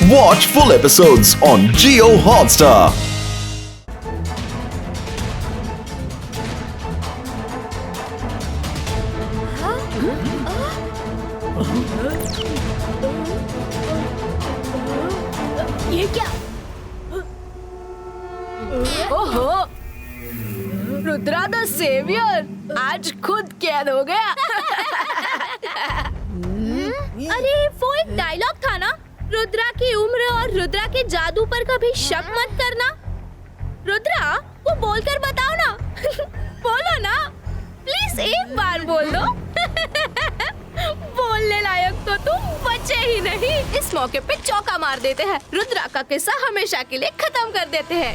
Watch full episodes on Jio Hotstar. ये क्या? ओहो, रुद्रा द सेवियर आज खुद कैद हो गया। अरे वो एक डायलॉग था ना, रुद्रा की उम्र और रुद्रा के जादू पर कभी शक मत करना। रुद्रा, वो बोलकर बताओ ना। बोलो ना, प्लीज एक बार बोल दो। बोलने लायक तो तुम बचे ही नहीं। इस मौके पे चौका मार देते हैं, रुद्रा का किस्सा हमेशा के लिए खत्म कर देते हैं।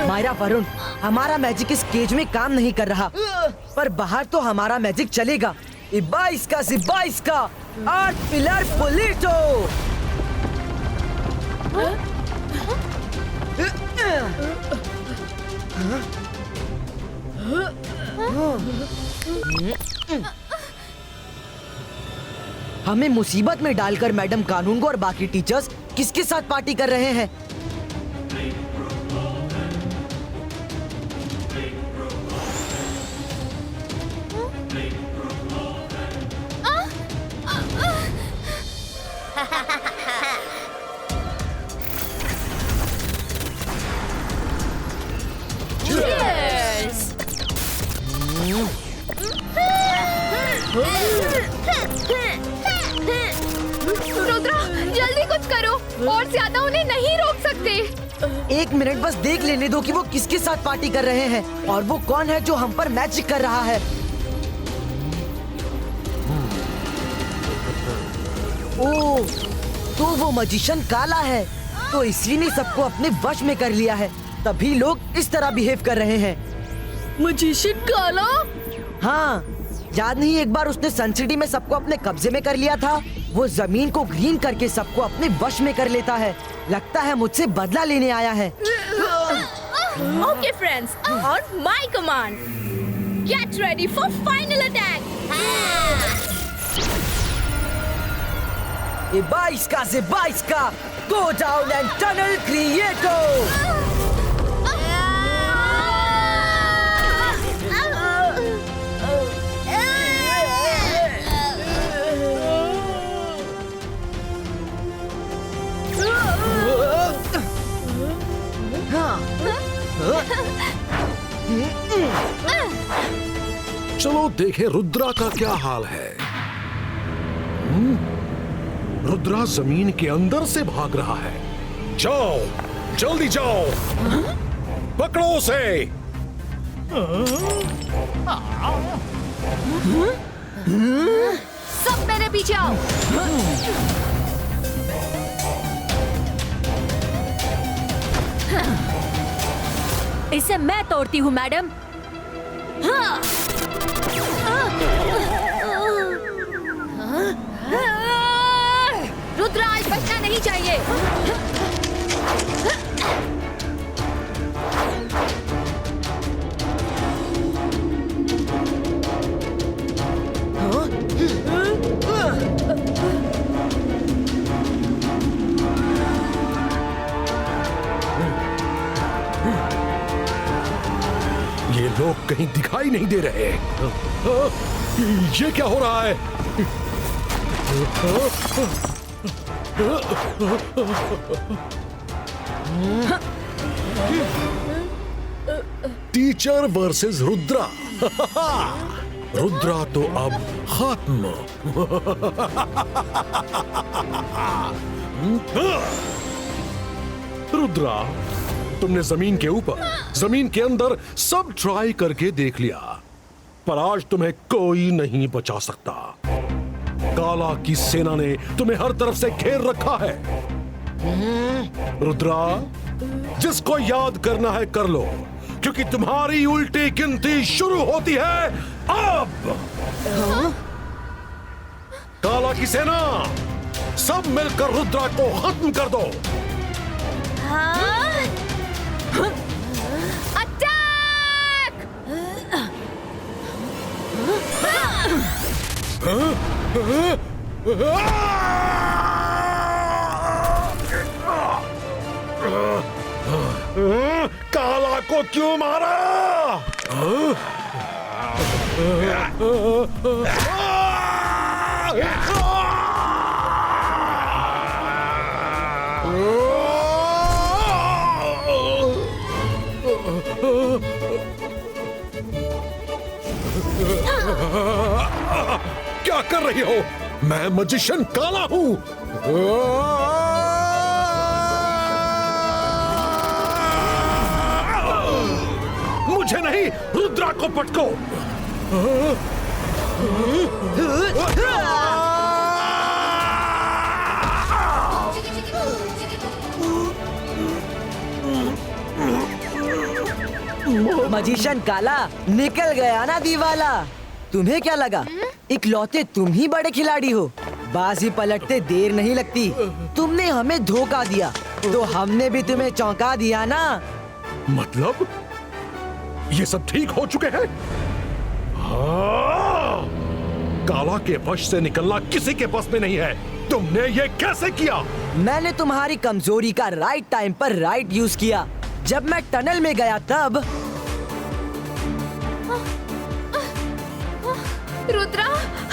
मायरा, वरुण, हमारा मैजिक इस केज में काम नहीं कर रहा, पर बाहर तो हमारा मैजिक चलेगा। इब्बा इसका जिब्बा इसका, आर्ट पिलर पुलिटो। हमें मुसीबत में डालकर मैडम कानूनगो और बाकी टीचर्स किसके साथ पार्टी कर रहे हैं? रुद्रा, जल्दी कुछ करो, और ज्यादा उन्हें नहीं रोक सकते। एक मिनट बस देख लेने दो कि वो किसके साथ पार्टी कर रहे हैं और वो कौन है जो हम पर मैजिक कर रहा है। ओह, तो वो मजिशियन काला है, तो इसी ने सबको अपने वश में कर लिया है, तभी लोग इस तरह बिहेव कर रहे हैं। मजिशियन काला? हाँ, याद नहीं एक बार उसने सन सिटी में सबको अपने कब्जे में कर लिया था? वो जमीन को ग्रीन करके सबको अपने वश में कर लेता है। लगता है मुझसे बदला लेने आया है। Okay friends, on my command, get ready for final attack. इब्बा इसका, गो डाउन एंड टनल क्रिएटो। चलो देखें रुद्रा का क्या हाल है। रुद्रा जमीन के अंदर से भाग रहा है। जाओ, जल्दी जाओ, पकड़ो उसे। सब मेरे पीछे आओ। इसे मैं तोड़ती हूँ मैडम। रुद्रा, आज बचना नहीं चाहिए। ये लोग कहीं दिखाई नहीं दे रहे। ये क्या हो रहा है? Teacher versus Rudra. रुद्रा तो अब खत्म। रुद्रा, तुमने जमीन के ऊपर, जमीन के अंदर सब ट्राई करके देख लिया, पर आज तुम्हें कोई नहीं बचा सकता। काला की सेना ने तुम्हें हर तरफ से घेर रखा है। रुद्रा, जिसको याद करना है कर लो, क्योंकि तुम्हारी उल्टी गिनती शुरू होती है अब। काला की सेना, सब मिलकर रुद्रा को खत्म कर दो। अटैक! काला को क्यों मारा? क्या कर रही हो? मैं मैजिशियन काला हूं। मुझे नहीं, रुद्रा को पटको। मजिशियन काला निकल गया ना दीवाला। तुम्हें क्या लगा इकलौते तुम ही बड़े खिलाड़ी हो? बाजी पलटते देर नहीं लगती। तुमने हमें धोखा दिया तो हमने भी तुम्हें चौंका दिया ना। मतलब ये सब ठीक हो चुके हैं? हाँ। काला के वश से निकलना किसी के बस में नहीं है। तुमने ये कैसे किया? मैंने तुम्हारी कमजोरी का राइट टाइम पर राइट यूज किया। जब मैं टनल में गया तब रुद्रा,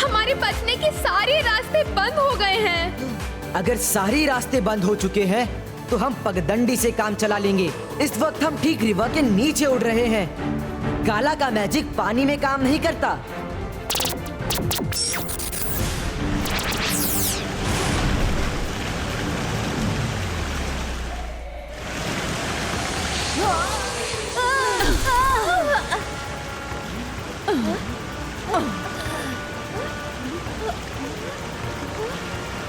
हमारे बचने के सारे रास्ते बंद हो गए हैं। अगर सारे रास्ते बंद हो चुके हैं तो हम पगडंडी से काम चला लेंगे। इस वक्त हम ठीक रिवर के नीचे उड़ रहे हैं। काला का मैजिक पानी में काम नहीं करता।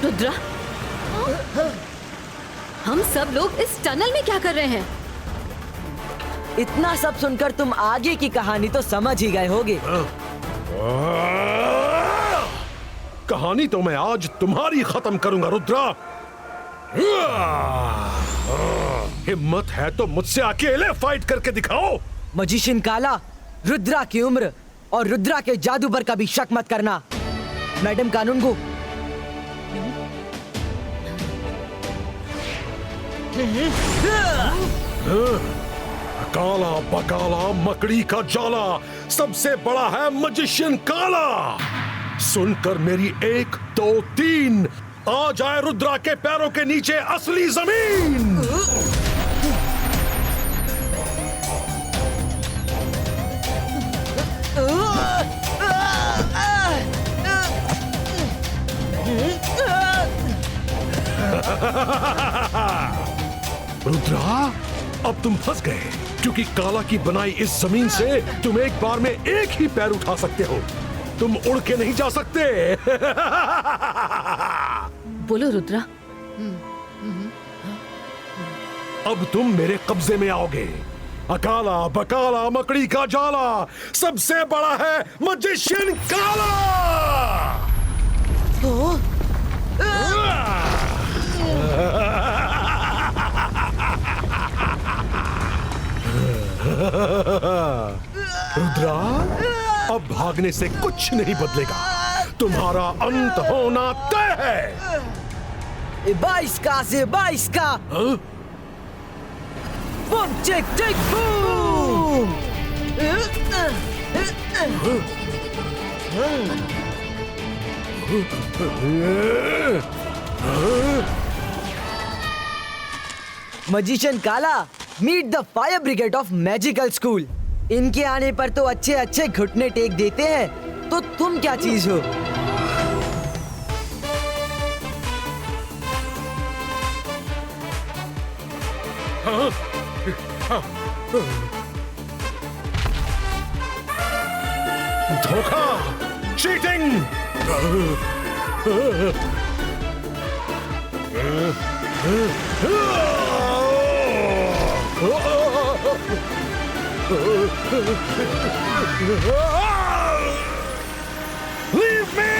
रुद्रा, हम सब लोग इस टनल में क्या कर रहे हैं? इतना सब सुनकर तुम आगे की कहानी तो समझ ही गए होगे। कहानी तो मैं आज तुम्हारी खत्म करूंगा रुद्रा। हिम्मत है तो मुझसे अकेले फाइट करके दिखाओ। मजिशियन काला, रुद्रा की उम्र और रुद्रा के जादू पर कभी शक मत करना। मैडम कानूनगो, काला बकाला मकड़ी का जाला, सबसे बड़ा है मैजिशियन काला। सुनकर मेरी 1, 2, 3, आ जाए रुद्रा के पैरों के नीचे असली जमीन। रुद्रा, अब तुम फंस गए, क्योंकि काला की बनाई इस जमीन से तुम एक बार में एक ही पैर उठा सकते हो। तुम उड़ के नहीं जा सकते। बोलो रुद्रा। अब तुम मेरे कब्जे में आओगे। अकाला बकाला मकड़ी का जाला, सबसे बड़ा है मैजिशियन काला। रुद्रा, अब भागने से कुछ नहीं बदलेगा। तुम्हारा अंत होना तय है। 22 का से 22 का। हाँ? Boom chick chick boom. Magician Kala, meet the fire brigade of magical school. इनके आने पर तो अच्छे अच्छे घुटने टेक देते हैं, तो तुम क्या चीज हो? धोखा, चीटिंग। Leave me!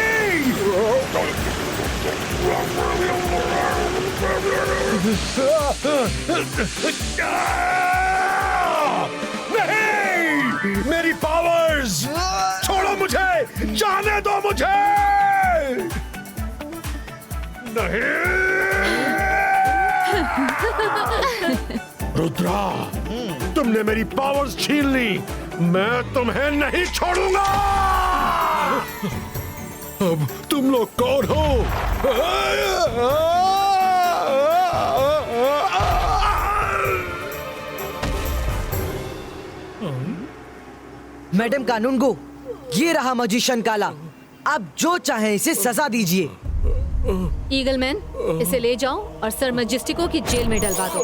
नहीं, मेरी पावर्स, छोड़ो मुझे, जाने दो मुझे। नहीं, रुद्रा, तुमने मेरी पावर्स छीन ली, मैं तुम्हें नहीं छोड़ूंगा। अब तुम लोग कौन हो? मैडम कानूनगो, ये रहा मजिशियन काला। आप जो चाहें इसे सजा दीजिए। ईगलमैन, इसे ले जाओ और सर मजिस्टिको की जेल में डलवा दो।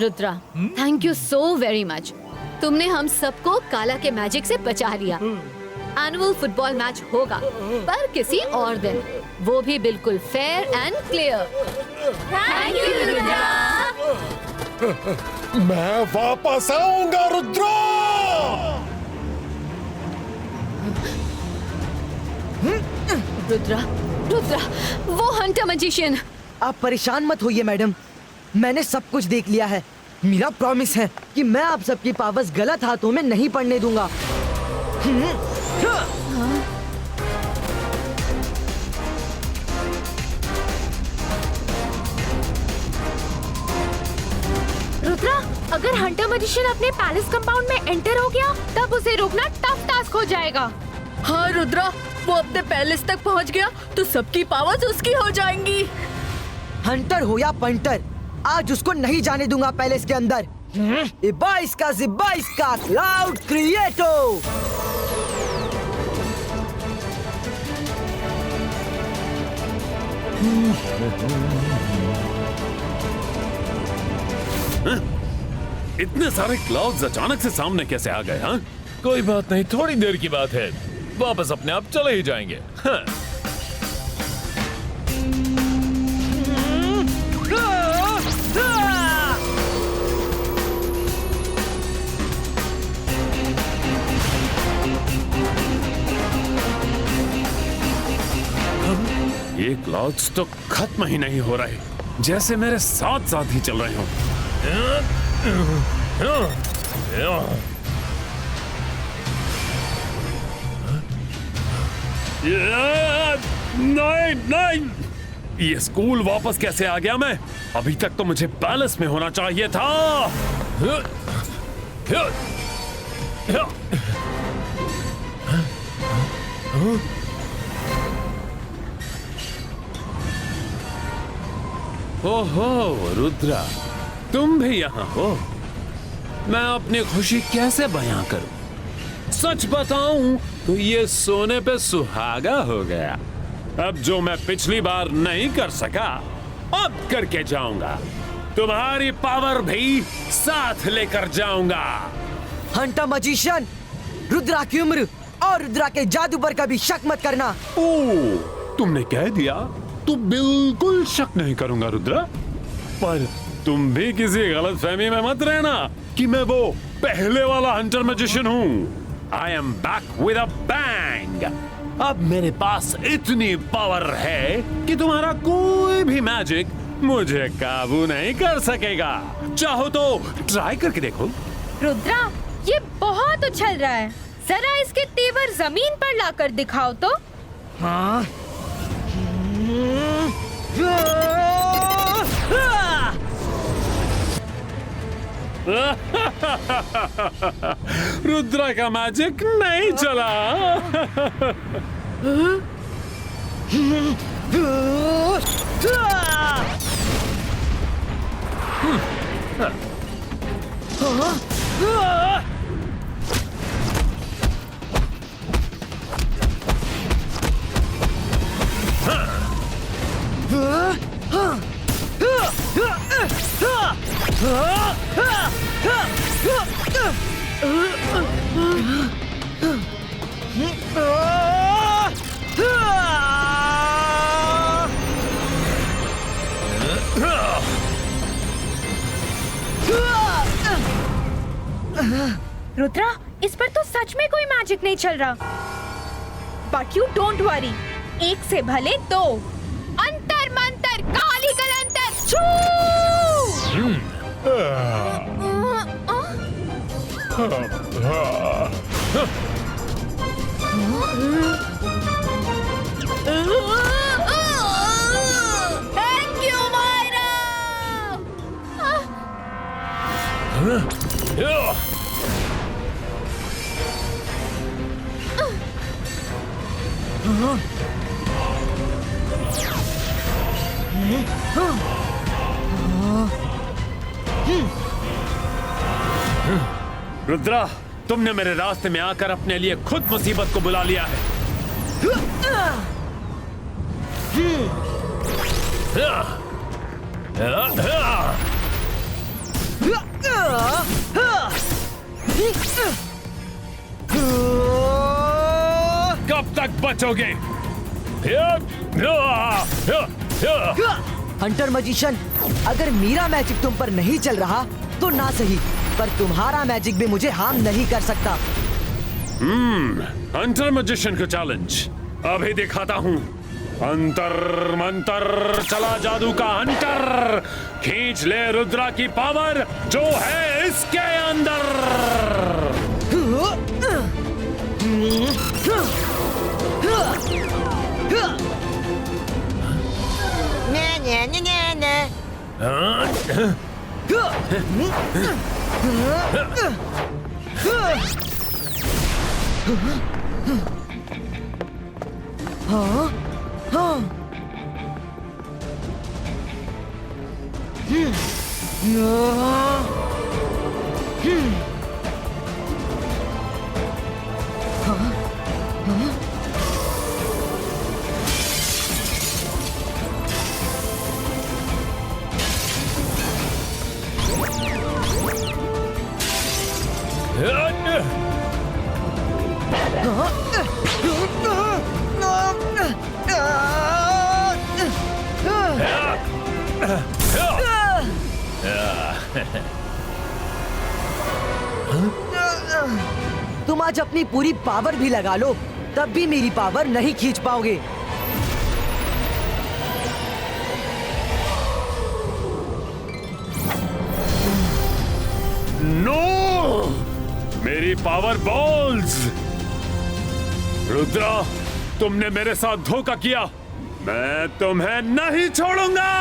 Rudra, thank you so very much. तुमने हम सबको काला के मैजिक से बचा लिया। एनुअल फुटबॉल मैच होगा, पर किसी और दिन, वो भी बिल्कुल fair and clear. Thank you Rudra. मैं वापस आऊंगा रुद्रा। रुद्रा, रुद्रा, वो हंटर मजिशियन। आप परेशान मत होइए मैडम, मैंने सब कुछ देख लिया है। मेरा प्रॉमिस है कि मैं आप सबकी पावर्स गलत हाथों में नहीं पड़ने दूंगा। रुद्रा, अगर हंटर मजिशियन अपने पैलेस कंपाउंड में एंटर हो गया, तब उसे रोकना टफ टास्क हो जाएगा। हाँ रुद्रा, वो अपने पैलेस तक पहुंच गया तो सबकी पावर्स उसकी हो जाएंगी। हंटर हो या पंटर, आज उसको नहीं जाने दूंगा पैलेस के अंदर। इबाइस का क्लाउड क्रिएटो। इतने सारे क्लाउड्स अचानक से सामने कैसे आ गए? हाँ, कोई बात नहीं, थोड़ी देर की बात है, वापस अपने आप चले ही जाएंगे। हाँ। ये क्लाउड्स तो खत्म ही नहीं हो रहे, जैसे मेरे साथ साथ ही चल रहे हो। नहीं नहीं, ये स्कूल वापस कैसे आ गया मैं? अभी तक तो मुझे पैलेस में होना चाहिए था। ओहो रुद्रा, तुम भी यहाँ हो। मैं अपनी खुशी कैसे बयां करूं? सच बताऊं तो ये सोने पे सुहागा हो गया। अब जो मैं पिछली बार नहीं कर सका, अब करके जाऊंगा। तुम्हारी पावर भी साथ लेकर जाऊंगा। हंटर मजिशियन, रुद्रा की उम्र और रुद्रा के जादू पर कभी शक मत करना। ओ, तुमने कह दिया तो बिल्कुल शक नहीं करूंगा रुद्रा। पर तुम भी किसी गलतफहमी में मत रहना कि मैं वो पहले वाला हंटर मैजिशियन हूँ। I am back with a bang. अब मेरे पास इतनी पावर है कि तुम्हारा कोई भी मैजिक मुझे काबू नहीं कर सकेगा। चाहो तो ट्राई करके देखो। रुद्रा, ये बहुत उछल रहा है, जरा इसके तेवर जमीन पर लाकर दिखाओ तो। हाँ? रुद्रा का मैजिक नहीं चला। रुद्रा, इस पर तो सच में कोई मैजिक नहीं चल रहा। बट यू डोंट वरी, एक से भले दो। अंतर मंतर काली कलंतर छू। Thank you Myra. रुद्रा, तुमने मेरे रास्ते में आकर अपने लिए खुद मुसीबत को बुला लिया है। कब तक बचोगे? हंटर मजिशियन, अगर मेरा मैजिक तुम पर नहीं चल रहा तो ना सही, पर तुम्हारा मैजिक भी मुझे हार्म नहीं कर सकता। हंटर मजिशियन को चैलेंज अभी दिखाता हूँ। अंतर मंतर चला जादू का हंटर, खींच ले रुद्रा की पावर जो है इसके अंदर। तुम आज अपनी पूरी पावर भी लगा लो, तब भी मेरी पावर नहीं खींच पाओगे। नो, मेरी पावर बॉल्स। रुद्रा, तुमने मेरे साथ धोखा किया, मैं तुम्हें नहीं छोड़ूंगा।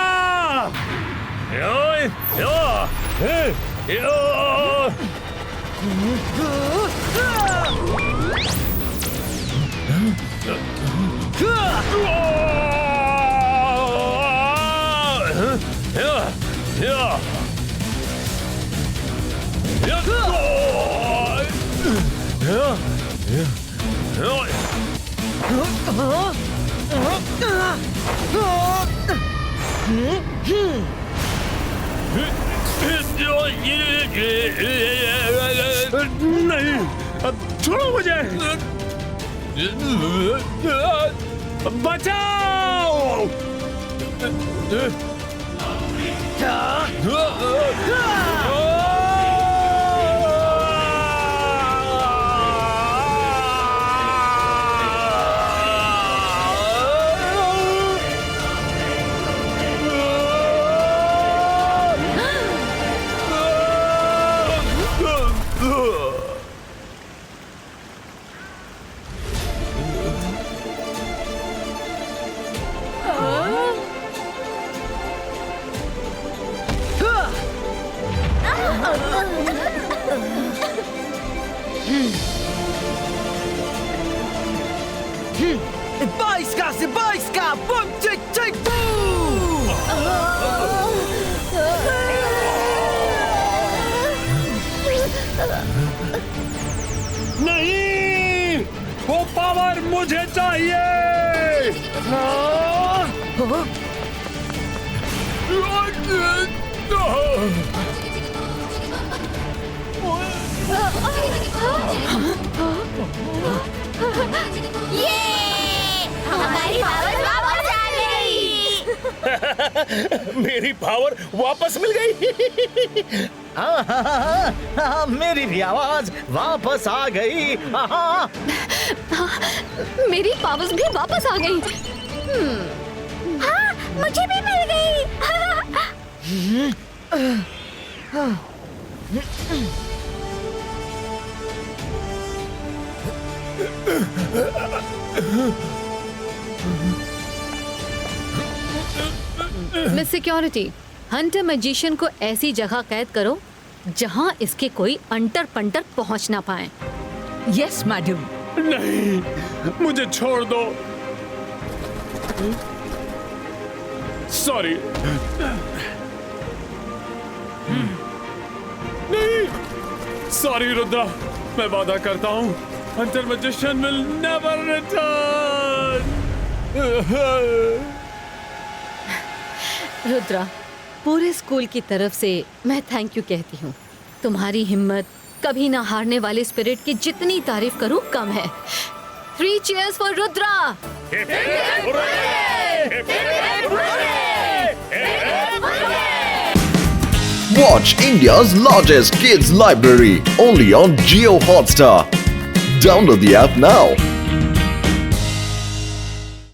नहीं, छोड़ो मुझे, बचाओ। Sebaiska, bum, tick, tick, boom! नहीं, वो पावर मुझे चाहिए। हमारी पावर वापस आ गई। मेरी पावर वापस मिल गई। हाँ, मेरी भी आवाज वापस आ गई। मेरी पावर्स भी वापस आ गई। हाँ, मुझे भी मिल गई। मिस सिक्योरिटी, हंटर मैजिशियन को ऐसी जगह कैद करो जहां इसके कोई अंटर पंटर पहुंच ना पाए। Yes madam. नहीं, मुझे छोड़ दो। सॉरी। नहीं, सॉरी रुद्रा, मैं वादा करता हूँ Hunter magician will never return. Rudra, पूरे स्कूल की तरफ से मैं थैंक यू कहती हूँ। तुम्हारी हिम्मत, कभी ना हारने वाले स्पिरिट की जितनी तारीफ करूँ कम है। 3 cheers for Rudra. Watch India's largest kids library only on Jio Hotstar. Download the app now.